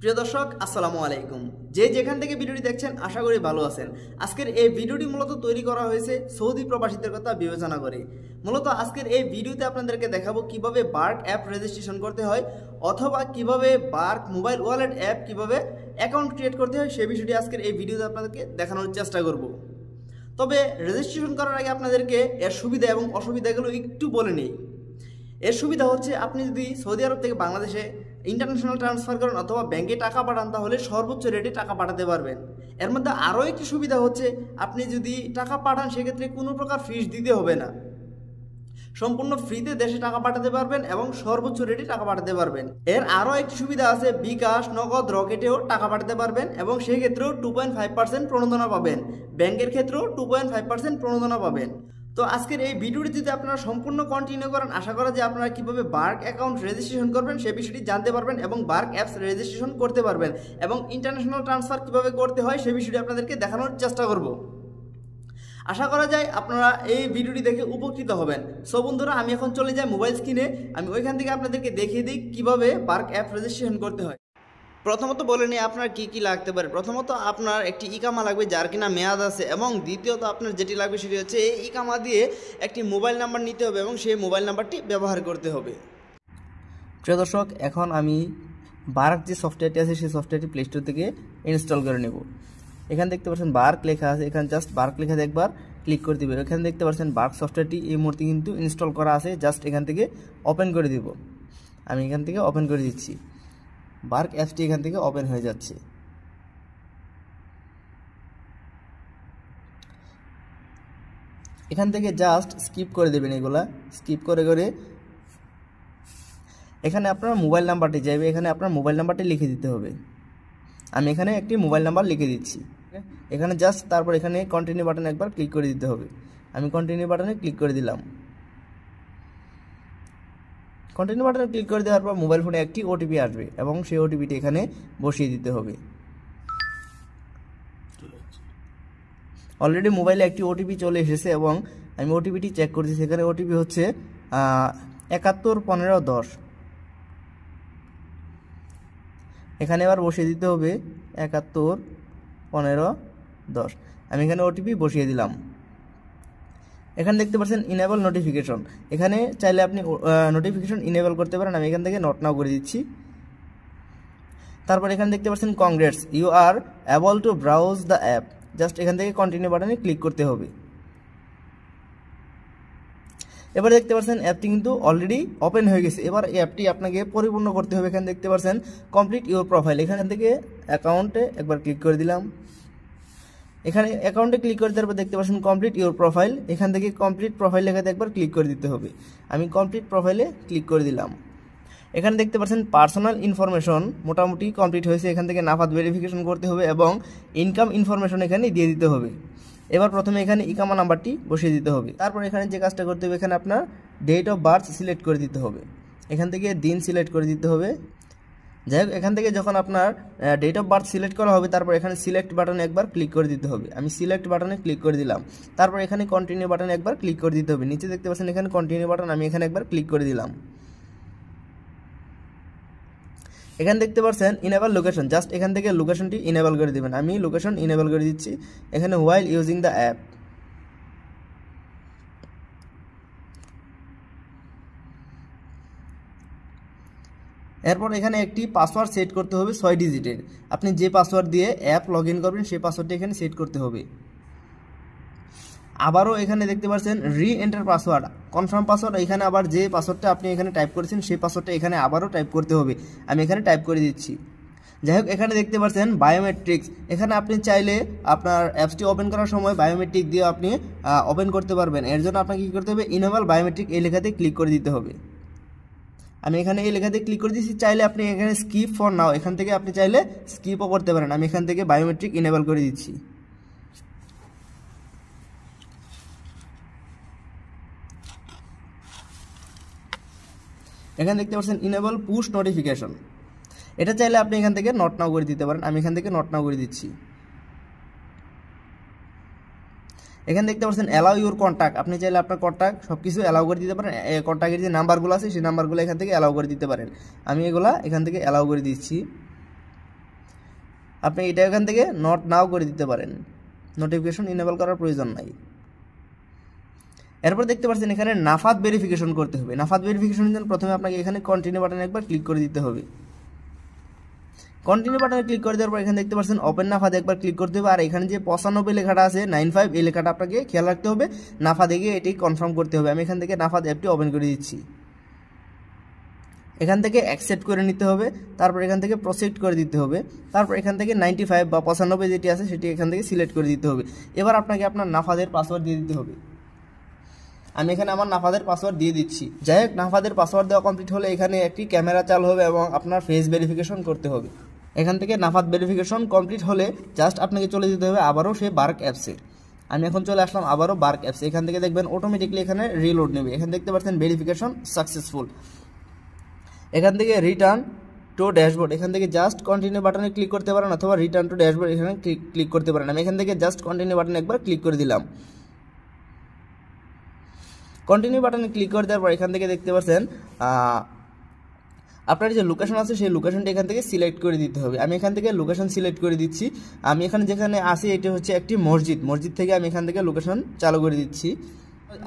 প্রিয় দর্শক আসসালামু আলাইকুম। যে যেখান থেকে ভিডিওটি দেখছেন আশা করি ভালো আছেন। আজকের এই ভিডিওটি মূলত তৈরি করা হয়েছে সৌদি প্রবাসীদের কথা বিবেচনা করে। মূলত আজকের এই ভিডিওতে আপনাদেরকে দেখাবো কিভাবে বার্ক অ্যাপ রেজিস্ট্রেশন করতে হয় অথবা কিভাবে বার্ক মোবাইল ওয়ালেট অ্যাপ কিভাবে অ্যাকাউন্ট ক্রিয়েট করতে হয় সেই বিষয়টি আজকের এই ভিডিওতে আপনাদেরকে দেখানোর চেষ্টা করব। তবে রেজিস্ট্রেশন করার আগে আপনাদেরকে এর সুবিধা এবং অসুবিধাগুলো একটু বলে নিই। এর সুবিধা হচ্ছে আপনি যদি সৌদি আরব থেকে বাংলাদেশে ইন্টারন্যাশনাল ট্রান্সফার করেন অথবা ব্যাংকে টাকা পাঠান তাহলে সর্বোচ্চ রেটে টাকা পাঠাতে পারবেন। এর মধ্যে আরও একটি সুবিধা হচ্ছে আপনি যদি টাকা পাঠান সেক্ষেত্রে কোনো প্রকার ফিস দিতে হবে না, সম্পূর্ণ ফ্রিতে দেশে টাকা পাঠাতে পারবেন এবং সর্বোচ্চ রেটে টাকা পাঠাতে পারবেন। এর আরও একটি সুবিধা আছে, বিকাশ, নগদ, রকেটেও টাকা পাঠাতে পারবেন এবং সেই ক্ষেত্রেও 2.5% প্রণোদনা পাবেন। ব্যাংকের ক্ষেত্রেও 2.5% প্রণোদনা পাবেন। তো আজকের এই ভিডিওটি যদি আপনারা সম্পূর্ণ কন্টিনিউ করেন আশা করা যায় আপনারা কীভাবে বার্ক অ্যাকাউন্ট রেজিস্ট্রেশন করবেন সে বিষয়টি জানতে পারবেন এবং বার্ক অ্যাপস রেজিস্ট্রেশন করতে পারবেন এবং ইন্টারন্যাশনাল ট্রান্সফার কীভাবে করতে হয় সে বিষয়টি আপনাদেরকে দেখানোর চেষ্টা করব। আশা করা যায় আপনারা এই ভিডিওটি দেখে উপকৃত হবেন। সো বন্ধুরা, আমি এখন চলে যাই মোবাইল স্ক্রিনে, আমি ওইখান থেকে আপনাদেরকে দেখিয়ে দিই কীভাবে বার্ক অ্যাপ রেজিস্ট্রেশন করতে হয়। প্রথমত বলে নিই আপনার কি কি লাগতে পারে। প্রথমত আপনার একটি ইকামা লাগবে যার কিনা মেয়াদ আছে, এবং দ্বিতীয়ত আপনার যেটি লাগবে সেটি হচ্ছে এই ইকামা দিয়ে একটি মোবাইল নাম্বার নিতে হবে এবং সেই মোবাইল নাম্বারটি ব্যবহার করতে হবে। প্রিয় দর্শক, এখন আমি বার্ক যে সফটওয়্যারটি আছে সেই সফটওয়্যারটি প্লে স্টোর থেকে ইনস্টল করে নেব। এখানে দেখতে পাচ্ছেন বার্ক লেখা আছে, এখানে জাস্ট বার্ক লেখা একবার ক্লিক করে দেবেন। এখানে দেখতে পাচ্ছেন বার্ক সফটওয়্যারটি এই মুহূর্তে কিন্তু ইনস্টল করা আছে, জাস্ট এখান থেকে ওপেন করে দেব। আমি এখান থেকে ওপেন করে দিচ্ছি। বার্ক অ্যাপসটি এখান থেকে ওপেন হয়ে যাচ্ছে। এখান থেকে জাস্ট স্কিপ করে দেবেন, এগুলা স্কিপ করে করে এখানে আপনার মোবাইল নাম্বারটি যাবে, এখানে আপনার মোবাইল নাম্বারটি লিখে দিতে হবে। আমি এখানে একটি মোবাইল নাম্বার লিখে দিচ্ছি। এখানে জাস্ট তারপর এখানে কন্টিনিউ বাটনে একবার ক্লিক করে দিতে হবে। আমি কন্টিনিউ বাটনে ক্লিক করে দিলাম। কন্টিনিউ বাটনে ক্লিক করে দেওয়ার পর মোবাইল ফোনে একটি ওটিপি আসবে এবং সেই ওটিপিটি এখানে বসিয়ে দিতে হবে। অলরেডি মোবাইলে একটি ওটিপি চলে এসেছে এবং আমি ওটিপিটি চেক করছি। সেখানে ওটিপি হচ্ছে 711510। এখানে এবার বসিয়ে দিতে হবে 711510। আমি এখানে ওটিপি বসিয়ে দিলাম। এখানে দেখতে পাচ্ছেন ইনেবল নোটিফিকেশন, এখানে চাইলে আপনি নোটিফিকেশন ইনেবল করতে পারেন। আমি এখান থেকে নট নাও করে দিচ্ছি। তারপর এখানে দেখতে পাচ্ছেন congrats, you are able to browse the app. Just এখান থেকে কন্টিনিউ বাটনে ক্লিক করতে হবে। এবার দেখতে পাচ্ছেন অ্যাপটি কিন্তু অলরেডি ওপেন হয়ে গেছে। এবার এই অ্যাপটি আপনাকে পরিপূর্ণ করতে হবে। এখানে দেখতে পাচ্ছেন কমপ্লিট ইউর প্রোফাইল, এখান থেকে অ্যাকাউন্টে একবার ক্লিক করে দিলাম। এখানে অ্যাকাউন্টে ক্লিক করে দেওয়ার পর দেখতে পাচ্ছেন কমপ্লিট ইউর প্রোফাইল, এখান থেকে কমপ্লিট প্রোফাইল লেখাতে একবার ক্লিক করে দিতে হবে। আমি কমপ্লিট প্রোফাইলে ক্লিক করে দিলাম। এখানে দেখতে পাচ্ছেন পার্সোনাল ইনফরমেশন মোটামুটি কমপ্লিট হয়েছে। এখান থেকে নাফাত ভেরিফিকেশন করতে হবে এবং ইনকাম ইনফরমেশন এখানে দিয়ে দিতে হবে। এবার প্রথমে এখানে ইকামা নাম্বারটি বসিয়ে দিতে হবে। তারপর এখানে যে কাজটা করতে হবে, এখানে আপনার ডেট অফ বার্থ সিলেক্ট করে দিতে হবে। এখান থেকে দিন সিলেক্ট করে দিতে হবে। যাই হোক, এখান থেকে যখন আপনার ডেট অফ বার্থ সিলেক্ট করা হবে তারপর এখানে সিলেক্ট বাটনে একবার ক্লিক করে দিতে হবে। আমি সিলেক্ট বাটনে ক্লিক করে দিলাম। তারপর এখানে কন্টিনিউ বাটনে একবার ক্লিক করে দিতে হবে। নিচে দেখতে পাচ্ছেন এখানে কন্টিনিউ বাটন, আমি এখানে একবার ক্লিক করে দিলাম। এখানে দেখতে পাচ্ছেন ইনেবল লোকেশন, জাস্ট এখান থেকে লোকেশনটি ইনেবল করে দেবেন। আমি লোকেশন ইনেবল করে দিচ্ছি। এখানে হোয়াইল ইউজিং দ্য অ্যাপ, এরপর এখানে একটি পাসওয়ার্ড সেট করতে হবে 6 ডিজিটের। আপনি যে পাসওয়ার্ড দিয়ে অ্যাপ লগ ইন করবেন সেই পাসওয়ার্ডটি এখানে সেট করতে হবে। আবারও এখানে দেখতে পাচ্ছেন রি এন্টার পাসওয়ার্ড, কনফার্ম পাসওয়ার্ড। এখানে আবার যে পাসওয়ার্ডটা আপনি এখানে টাইপ করেছেন সেই পাসওয়ার্ডটা এখানে আবারও টাইপ করতে হবে। আমি এখানে টাইপ করে দিচ্ছি। যাই হোক, এখানে দেখতে পাচ্ছেন বায়োমেট্রিক্স, এখানে আপনি চাইলে আপনার অ্যাপসটি ওপেন করার সময় বায়োমেট্রিক দিয়ে আপনি ওপেন করতে পারবেন। এর জন্য আপনাকে কী করতে হবে, ইনেবল বায়োমেট্রিক এই লেখাতে ক্লিক করে দিতে হবে। আমি এখানে এই লেখাতে ক্লিক করে দিচ্ছি। চাইলে আপনি এখানে স্কিপ ফর নাও, এখান থেকে আপনি চাইলে স্কিপও করতে পারেন। আমি এখান থেকে বায়োমেট্রিক ইনেবল করে দিচ্ছি। এখানে দেখতে পাচ্ছেন ইনেবল পুশ নোটিফিকেশন, এটা চাইলে আপনি এখান থেকে নট নাও করে দিতে পারেন। আমি এখান থেকে নট নাও করে দিচ্ছি। এখানে দেখতে পাচ্ছেন অ্যালাউ ইউর কন্ট্যাক্ট, আপনি চাইলে আপনার কন্ট্যাক্ট সব কিছু অ্যালাউ করে দিতে পারেন। কন্ট্যাক্টের যে নাম্বারগুলো আছে সেই নাম্বারগুলো এখান থেকে অ্যালাউ করে দিতে পারেন। আমি এগুলা এখান থেকে অ্যালাউ করে দিচ্ছি। আপনি এটা এখান থেকে নট নাও করে দিতে পারেন, নোটিফিকেশন ইনেবল করার প্রয়োজন নাই। এরপর দেখতে পাচ্ছেন এখানে নাফাদ ভেরিফিকেশন করতে হবে। নাফাদ ভেরিফিকেশনের জন্য প্রথমে আপনাকে এখানে কন্টিনিউ বাটনে একবার ক্লিক করে দিতে হবে। কন্টিনিউ বাটনে ক্লিক করে দেওয়ার পর এখানে দেখতে পাচ্ছেন ওপেন নাফাদ একবার ক্লিক করতে হবে। আর এখানে যে 95 লেখাটা আছে 95 এই লেখাটা আপনাকে খেয়াল রাখতে হবে, নাফাদে গিয়ে এটি কনফার্ম করতে হবে। আমি এখান থেকে নাফাদ অ্যাপটি ওপেন করে দিচ্ছি। এখান থেকে অ্যাকসেপ্ট করে নিতে হবে, তারপর এখান থেকে প্রসিড করে দিতে হবে, তারপর এখান থেকে 95 বা 95 যেটি আছে সেটি এখান থেকে সিলেক্ট করে দিতে হবে। এবার আপনাকে আপনার নাফাদের পাসওয়ার্ড দিয়ে দিতে হবে। আমি এখানে আমার নাফাদের পাসওয়ার্ড দিয়ে দিচ্ছি। যাই হোক, নাফাদের পাসওয়ার্ড দেওয়া কমপ্লিট হলে এখানে একটি ক্যামেরা চালু হবে এবং আপনার ফেস ভেরিফিকেশন করতে হবে। এখান থেকে নাফাদ ভেরিফিকেশন কমপ্লিট হলে জাস্ট আপনাকে চলে যেতে হবে আবারও সেই বার্ক অ্যাপসে। আমি এখন চলে আসলাম আবারও বার্ক অ্যাপসে। এখান থেকে দেখবেন অটোমেটিকলি এখানে রিলোড নেবে। এখানে দেখতে পাচ্ছেন ভেরিফিকেশন সাকসেসফুল। এখান থেকে রিটার্ন টু ড্যাশবোর্ড, এখান থেকে জাস্ট কন্টিনিউ বাটনে ক্লিক করতে পারেন অথবা রিটার্ন টু ড্যাশবোর্ড এখানে ক্লিক করতে পারেন। আমি এখান থেকে জাস্ট কন্টিনিউ বাটনে একবার ক্লিক করে দিলাম। কন্টিনিউ বাটনে ক্লিক করে দেওয়ার পর এখান থেকে দেখতে পাচ্ছেন আপনার যে লোকেশন আছে সেই লোকেশনটা এখান থেকে সিলেক্ট করে দিতে হবে। আমি এখান থেকে লোকেশন সিলেক্ট করে দিচ্ছি। আমি এখানে যেখানে আসি এটি হচ্ছে একটি মসজিদ থেকে আমি এখান থেকে লোকেশন চালু করে দিচ্ছি।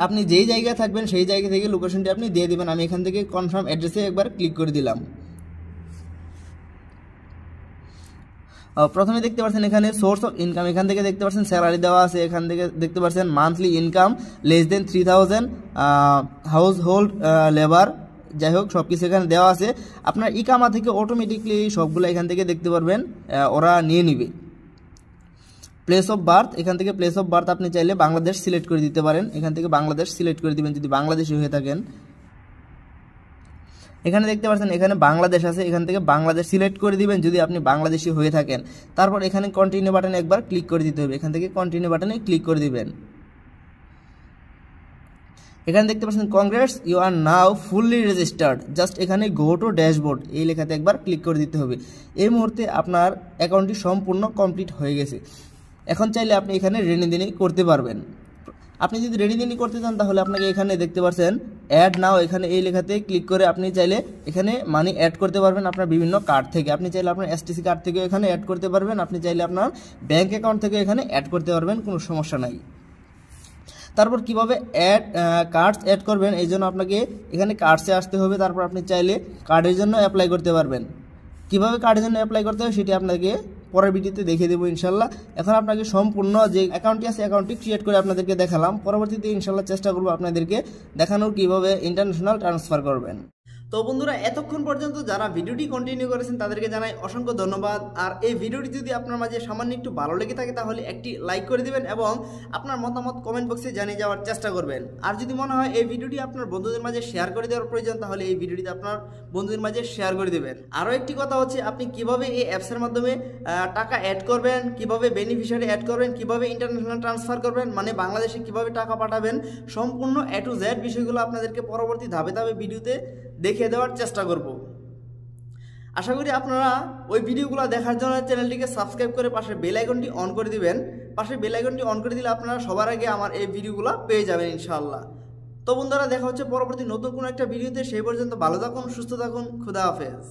আপনি যেই জায়গায় থাকবেন সেই জায়গা থেকে লোকেশনটি আপনি দিয়ে দিবেন। আমি এখান থেকে কনফার্ম অ্যাড্রেসে একবার ক্লিক করে দিলাম। প্রথমে দেখতে পাচ্ছেন এখানে সোর্স অফ ইনকাম, এখান থেকে দেখতে পাচ্ছেন স্যালারি দেওয়া আছে। এখান থেকে দেখতে পাচ্ছেন monthly income less than 3000, house hold labour, যাই হোক সব কিছু এখানে দেওয়া আছে। আপনার ইকামা থেকে অটোমেটিকলি সবগুলো এখান থেকে দেখতে পারবেন, ওরা নিয়ে নিবে। প্লেস অফ বার্থ, এখান থেকে প্লেস অফ বার্থ আপনি চাইলে বাংলাদেশ সিলেক্ট করে দিতে পারেন। এখান থেকে বাংলাদেশ সিলেক্ট করে দিবেন যদি বাংলাদেশি হয়ে থাকেন। এখানে দেখতে পাচ্ছেন এখানে বাংলাদেশ আছে, এখান থেকে বাংলাদেশ সিলেক্ট করে দিবেন যদি আপনি বাংলাদেশি হয়ে থাকেন। তারপর এখানে কন্টিনিউ বাটনে একবার ক্লিক করে দিতে হবে। এখান থেকে কন্টিনিউ বাটনে ক্লিক করে দিবেন। এখানে দেখতে পাচ্ছেন congrats you are now fully registered, just এখানে গো টু ড্যাশবোর্ড এই লেখাতে একবার ক্লিক করে দিতে হবে। এই মুহূর্তে আপনার অ্যাকাউন্টটি সম্পূর্ণ কমপ্লিট হয়ে গেছে। এখন চাইলে আপনি এখানে লেনদেন করতে পারবেন। আপনি যদি লেনদেন করতে চান তাহলে আপনাকে এখানে দেখতে পাচ্ছেন অ্যাড নাও, এখানে এই লেখাতে ক্লিক করে আপনি চাইলে এখানে মানি অ্যাড করতে পারবেন আপনার বিভিন্ন কার্ড থেকে। আপনি চাইলে আপনার এসটিসি কার্ড থেকে এখানে অ্যাড করতে পারবেন, আপনি চাইলে আপনার ব্যাঙ্ক অ্যাকাউন্ট থেকে এখানে অ্যাড করতে পারবেন, কোনো সমস্যা নাই। তারপর কিভাবে কার্ডস অ্যাড করবেন এই জন্য আপনাকে এখানে কার্ডসে আসতে হবে। তারপর আপনি চাইলে কার্ডের জন্য অ্যাপ্লাই করতে পারবেন। কিভাবে কার্ডের জন্য অ্যাপ্লাই করতে হবে সেটি আপনাকে পরের ভিডিওতে দেখিয়ে দেবো ইনশাল্লাহ। এখন আপনাকে সম্পূর্ণ যে অ্যাকাউন্টটি আছে অ্যাকাউন্টটি ক্রিয়েট করে আপনাদেরকে দেখালাম। পরবর্তীতে ইনশাল্লাহ চেষ্টা করবো আপনাদেরকে দেখানোর কিভাবে ইন্টারন্যাশনাল ট্রান্সফার করবেন। তো বন্ধুরা, এতক্ষণ পর্যন্ত যারা ভিডিওটি কন্টিনিউ করেছেন তাদেরকে জানাই অসংখ্য ধন্যবাদ। আর এই ভিডিওটি যদি আপনার মাঝে সামান্য একটু ভালো লেগে থাকে তাহলে একটি লাইক করে দিবেন এবং আপনার মতামত কমেন্ট বক্সে জানিয়ে যাওয়ার চেষ্টা করবেন। আর যদি মনে হয় এই ভিডিওটি আপনার বন্ধুদের মাঝে শেয়ার করে দেওয়ার প্রয়োজন তাহলে এই ভিডিওটি আপনার বন্ধুদের মাঝে শেয়ার করে দেবেন। আরও একটি কথা হচ্ছে আপনি কিভাবে এই অ্যাপসের মাধ্যমে টাকা অ্যাড করবেন, কিভাবে বেনিফিশিয়ারি অ্যাড করবেন, কিভাবে ইন্টারন্যাশনাল ট্রান্সফার করবেন, মানে বাংলাদেশে কিভাবে টাকা পাঠাবেন, সম্পূর্ণ A to Z বিষয়গুলো আপনাদেরকে পরবর্তী ধাপে ধাপে ভিডিওতে দেখিয়ে দেওয়ার চেষ্টা করব। আশা করি আপনারা ওই ভিডিওগুলো দেখার জন্য চ্যানেলটিকে সাবস্ক্রাইব করে পাশে বেল আইকনটি অন করে দিবেন। পাশে বেল আইকনটি অন করে দিলে আপনারা সবার আগে আমার এই ভিডিওগুলো পেয়ে যাবেন ইনশাআল্লাহ। তো বন্ধুরা, দেখা হচ্ছে পরবর্তী নতুন কোনো একটা ভিডিওতে। সেই পর্যন্ত ভালো থাকুন, সুস্থ থাকুন, খুদা হাফেজ।